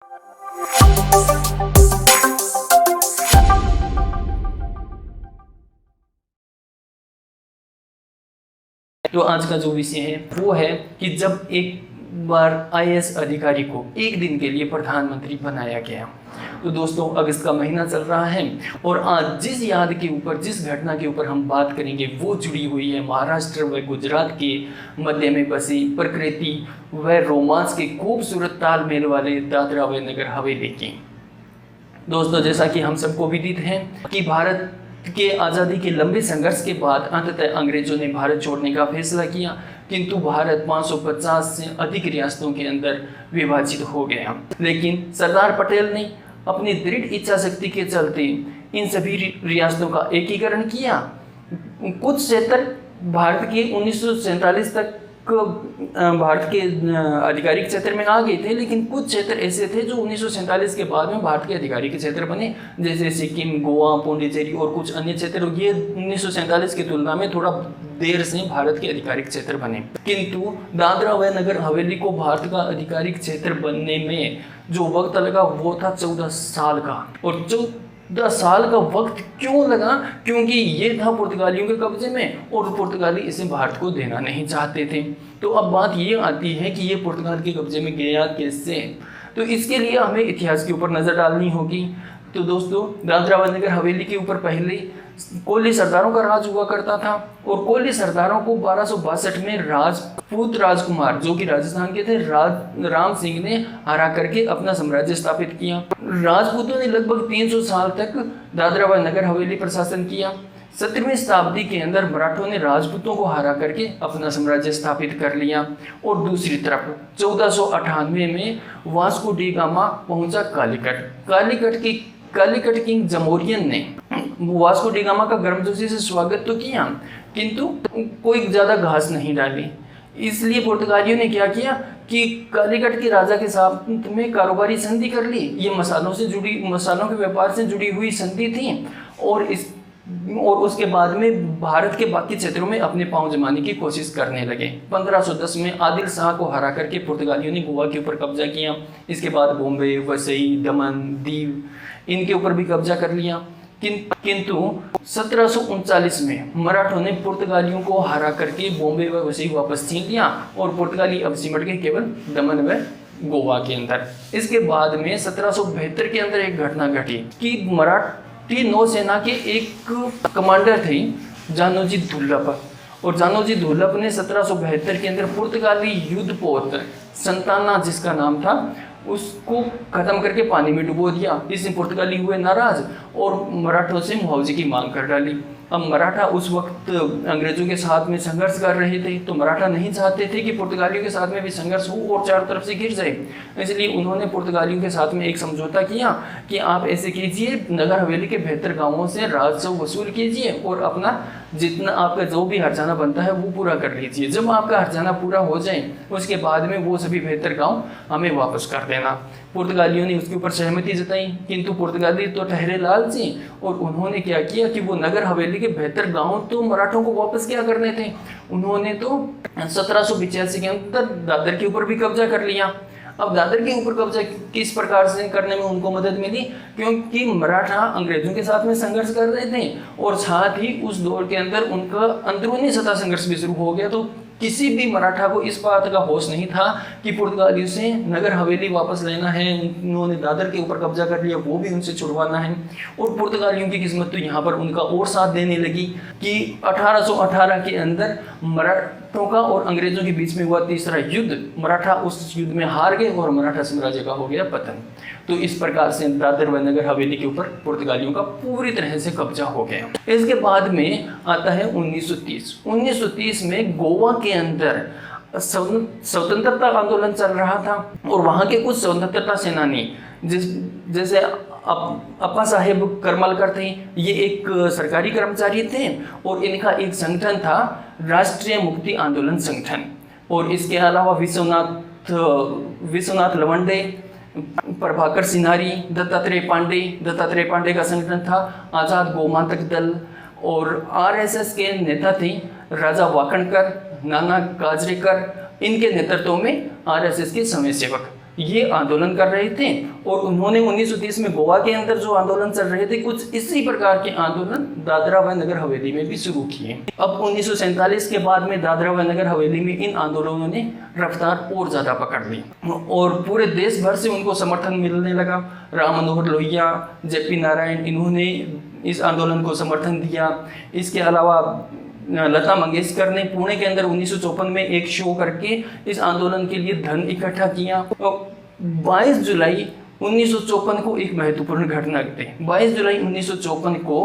तो आज का जो विषय है वो है कि जब एक बार आईएएस अधिकारी को एक दिन के लिए प्रधानमंत्री बनाया गया। तो दोस्तों, अगस्त का महीना चल रहा है और आज जिस याद के ऊपर, जिस घटना के ऊपर हम बात करेंगे वो जुड़ी हुई है महाराष्ट्र व गुजरात के मध्य में बसी प्रकृति व रोमांस के खूबसूरत तालमेल वाले दादरा व नगर हवेली की। दोस्तों, जैसा कि हम सबको विदित है कि भारत के आज़ादी के लंबे संघर्ष के बाद अंततः अंग्रेजों ने भारत छोड़ने का फैसला किया, किंतु भारत 550 से अधिक रियासतों के अंदर विभाजित हो गया। लेकिन सरदार पटेल ने अपनी दृढ़ इच्छा शक्ति के चलते इन सभी रियासतों का एकीकरण किया। कुछ क्षेत्र भारत के 1947 तक भारत के आधिकारिक क्षेत्र में आ गए थे, लेकिन कुछ क्षेत्र ऐसे थे जो 1947 के बाद में भारत के आधिकारिक क्षेत्र बने, जैसे सिक्किम, गोवा, पुडुचेरी और कुछ अन्य क्षेत्र। ये 1947 की तुलना में थोड़ा देर से भारत के आधिकारिक क्षेत्र बने, किंतु दादरा व नगर हवेली को भारत का आधिकारिक क्षेत्र बनने में जो वक्त लगा वो था 14 साल का। और 14 साल का वक्त क्यों लगा? क्योंकि ये था पुर्तगालियों के कब्जे में और पुर्तगाली इसे भारत को देना नहीं चाहते थे। तो अब बात ये आती है कि ये पुर्तगाल के कब्जे में गया कैसे? तो इसके लिए हमें इतिहास के ऊपर नज़र डालनी होगी। तो दोस्तों, दादरा व नगर हवेली के ऊपर पहले कोली सरदारों का राज हुआ करता था और कोली सरदारों को 1262 में राजपूत राजकुमार, जो कि राजस्थान के थे, राम सिंह ने हरा करके अपना साम्राज्य स्थापित किया। राजपूतों ने लगभग 300 साल तक दादरा व नगर हवेली पर शासन किया। 17वीं शताब्दी के अंदर मराठों ने राजपूतों को हरा करके अपना साम्राज्य स्थापित कर लिया। और दूसरी तरफ 1498 में वास्को डी गामा पहुंचा कालीकट किंग जमोरियन ने वास्को डी गामा का गर्मजोशी से स्वागत तो किया, किंतु कोई ज़्यादा घास नहीं डाली। इसलिए पुर्तगालियों ने क्या किया कि कालीकट के राजा के साथ में कारोबारी संधि कर ली। ये मसालों के व्यापार से जुड़ी हुई संधि थी और उसके बाद में भारत के बाकी क्षेत्रों में अपने पांव जमाने की कोशिश करने लगे। 1510 में आदिल शाह को हरा करके पुर्तगालियों ने गोवा के ऊपर कब्जा किया। इसके बाद बॉम्बे, वसई, दमन, दीव इनके ऊपर भी कब्जा कर लिया। किंतु 1739 में मराठों ने पुर्तगालियों को हरा करके बॉम्बे व वसई वापस छीन लिया और पुर्तगाली अब सिमट गए केवल दमन व गोवा के अंदर। इसके बाद में 1772 के अंदर एक घटना घटी कि मराठी नौसेना के एक कमांडर थे जानोजी दुर्लभ, और जानोजी दुर्लभ ने 1772 के अंदर पुर्तगाली युद्धपोत संताना, जिसका नाम था, उसको खत्म करके पानी में डुबो दिया। इससे पुर्तगाली हुए नाराज और मराठों से मुआवजे की मांग कर डाली। अब मराठा उस वक्त अंग्रेजों के साथ में संघर्ष कर रहे थे, तो मराठा नहीं चाहते थे कि पुर्तगालियों के साथ में भी संघर्ष हो और चारों तरफ से घिर जाए। इसलिए उन्होंने पुर्तगालियों के साथ में एक समझौता किया कि आप ऐसे कीजिए, नगर हवेली के बेहतर गांवों से राजस्व वसूल कीजिए और अपना जितना आपका जो भी हर्जाना बनता है वो पूरा कर लीजिए। जब आपका हर्जाना पूरा हो जाए उसके बाद में वो सभी बेहतर गाँव हमें वापस कर देना। पुर्तगालियों ने उसके ऊपर सहमति जताई, किंतु पुर्तगाली तो ठहरे लालची और उन्होंने क्या किया कि वो नगर हवेली के बेहतर गांव तो मराठों को वापस क्या करने थे, उन्होंने तो 1785 के अंदर दादर के ऊपर भी कब्जा कर लिया। अब दादर के ऊपर कब्जा किस प्रकार से करने में उनको मदद मिली? क्योंकि मराठा अंग्रेजों के साथ में संघर्ष कर रहे थे और साथ ही उस दौर के अंदर उनका अंदरूनी सत्ता संघर्ष भी शुरू हो गया। तो किसी भी मराठा को इस बात का होश नहीं था कि पुर्तगालियों से नगर हवेली वापस लेना है। उन्होंने दादर के ऊपर कब्जा कर लिया, वो भी उनसे छुड़वाना है। और पुर्तगालियों की किस्मत तो यहाँ पर उनका और साथ देने लगी कि 1818 के अंदर मराठों का और अंग्रेजों के बीच में हुआ तीसरा युद्ध। मराठा उस युद्ध में हार गए और मराठा साम्राज्य का हो गया पतन। तो इस प्रकार से दादर व नगर हवेली के ऊपर पुर्तगालियों का पूरी तरह से कब्जा हो गया। इसके बाद में आता है 1930 में गोवा के अंदर स्वतंत्रता आंदोलन चल रहा था और वहाँ के कुछ स्वतंत्रता सेनानी जैसे अप्पा साहेब करमलकर थे, ये एक सरकारी कर्मचारी थे और इनका एक संगठन था राष्ट्रीय मुक्ति आंदोलन संगठन। और इसके अलावा विश्वनाथ लवंडे, प्रभाकर सिन्हारी, दत्तात्रेय पांडे का संगठन था आज़ाद गोमांतक दल। और आरएसएस के नेता थे राजा वाकणकर, नाना काजरेकर, इनके नेतृत्व में आरएसएस के समय सेवक ये आंदोलन कर रहे थे और उन्होंने 1930 में गोवा के अंदर जो आंदोलन चल रहे थे, कुछ इसी प्रकार के आंदोलन दादरा व नगर हवेली में भी शुरू किए। अब 1947 के बाद में दादरा व नगर हवेली में इन आंदोलनों ने रफ्तार और ज़्यादा पकड़ ली और पूरे देश भर से उनको समर्थन मिलने लगा। राम मनोहर लोहिया, जेपी नारायण, इन्होंने इस आंदोलन को समर्थन दिया। इसके अलावा लता मंगेशकर ने पुणे के अंदर 1954 में एक शो करके इस आंदोलन के लिए धन इकट्ठा किया। 22 जुलाई 1954 को एक महत्वपूर्ण घटना घटी। 22 जुलाई 1954 को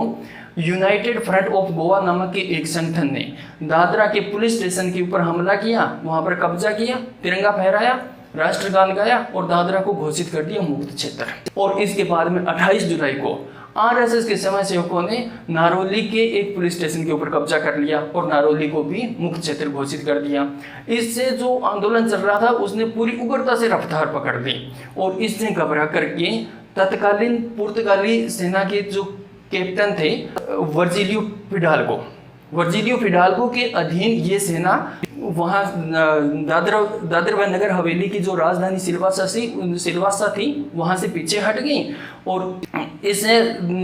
यूनाइटेड फ्रंट ऑफ गोवा नामक के एक संगठन ने दादरा के पुलिस स्टेशन के ऊपर हमला किया, वहां पर कब्जा किया, तिरंगा फहराया, राष्ट्रगान गाया और दादरा को घोषित कर दिया मुक्त क्षेत्र। और इसके बाद में 28 जुलाई को आरएसएस के समय सेवकों ने नारोली के एक पुलिस स्टेशन के ऊपर कब्जा कर लिया और नारोली को भी मुक्त क्षेत्र घोषित कर दिया। इससे जो आंदोलन चल रहा था उसने पूरी उग्रता से रफ्तार पकड़ ली और इसने घबरा करके तत्कालीन पुर्तगाली सेना के जो कैप्टन थे वर्जिलियो फिडाल्गो के अधीन ये सेना वहाँ दादरा व नगर हवेली की जो राजधानी सिलवासा थी वहाँ से पीछे हट गई और इसे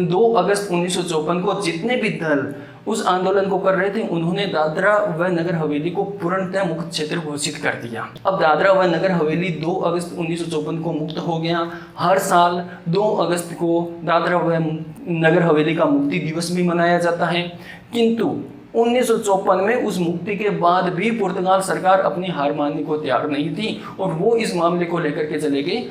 2 अगस्त 1954 को जितने भी दल उस आंदोलन को कर रहे थे उन्होंने दादरा व नगर हवेली को पूर्णतः मुक्त क्षेत्र घोषित कर दिया। अब दादरा व नगर हवेली 2 अगस्त 1954 को मुक्त हो गया। हर साल 2 अगस्त को दादरा व नगर हवेली का मुक्ति दिवस भी मनाया जाता है, किंतु 1954 में उस मुक्ति के बाद भी पुर्तगाल सरकार अपनी हार मानने को तैयार नहीं थी और वो इस मामले को लेकर के चले गए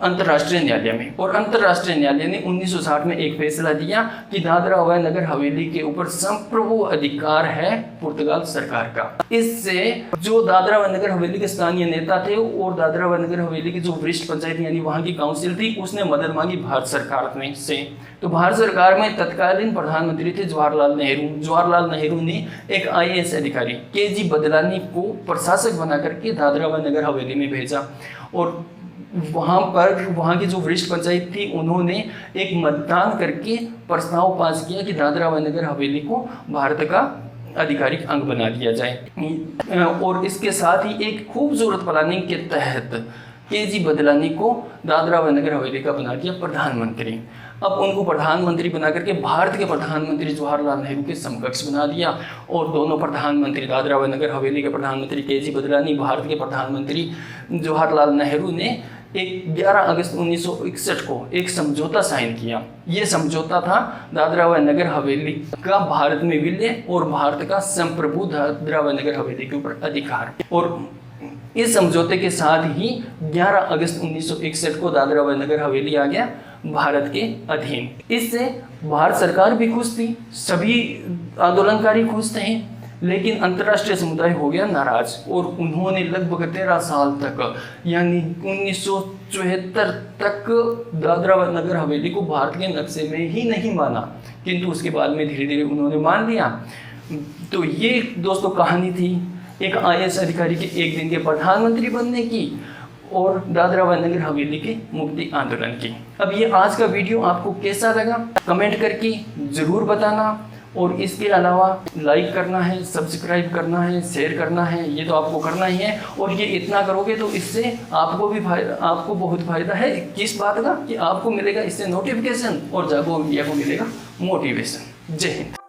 अंतर्राष्ट्रीय न्यायालय में। और अंतर्राष्ट्रीय न्यायालय ने 1960 में एक फैसला दिया कि दादरा व नगर हवेली के ऊपर संप्रभु अधिकार है पुर्तगाल सरकार का। इससे जो दादरा व नगर हवेली के स्थानीय नेता थे और दादरा व नगर हवेली की जो वरिष्ठ पंचायत यानी वहाँ की काउंसिल थी उसने मदद मांगी भारत सरकार में से। तो भारत सरकार में तत्कालीन प्रधानमंत्री थे जवाहरलाल नेहरू। जवाहरलाल नेहरू ने एक IAS अधिकारी KG बदलानी को प्रशासक बना करके दादरा व नगर हवेली में भेजा और वहाँ की जो वरिष्ठ पंचायत थी उन्होंने एक मतदान करके प्रस्ताव पास किया कि दादरा व नगर हवेली को भारत का आधिकारिक अंग बना दिया जाए। और इसके साथ ही एक खूबसूरत प्लानिंग के तहत KG बदलानी को दादरा व नगर हवेली का बना दिया प्रधानमंत्री। अब उनको प्रधानमंत्री बना करके भारत के प्रधानमंत्री जवाहरलाल नेहरू के समकक्ष बना दिया और दोनों प्रधानमंत्री दादरा व नगर हवेली के प्रधानमंत्री KG बदलानी, भारत के प्रधानमंत्री जवाहरलाल नेहरू ने एक 11 अगस्त 1961 को एक समझौता साइन किया। ये समझौता था दादरा व नगर हवेली का भारत में विलय और भारत का संप्रभु दादरा व नगर हवेली के ऊपर अधिकार। और इस समझौते के साथ ही 11 अगस्त 1961 को दादरा व नगर हवेली आ गया भारत के अधीन। इससे भारत सरकार भी खुश थी, सभी आंदोलनकारी खुश थे, लेकिन अंतर्राष्ट्रीय समुदाय हो गया नाराज और उन्होंने लगभग 13 साल तक यानी 1974 तक दादरा व नगर हवेली को भारत के नक्शे में ही नहीं माना, किंतु उसके बाद में धीरे धीरे उन्होंने मान लिया। तो ये दोस्तों कहानी थी एक IAS अधिकारी के एक दिन के प्रधानमंत्री बनने की और दादरा व नगर हवेली के मुक्ति आंदोलन की। अब ये आज का वीडियो आपको कैसा लगा कमेंट करके ज़रूर बताना और इसके अलावा लाइक करना है, सब्सक्राइब करना है, शेयर करना है, ये तो आपको करना ही है। और ये इतना करोगे तो इससे आपको बहुत फायदा है। किस बात का कि आपको मिलेगा इससे नोटिफिकेशन और जागो इंडिया को मिलेगा मोटिवेशन। जय हिंद।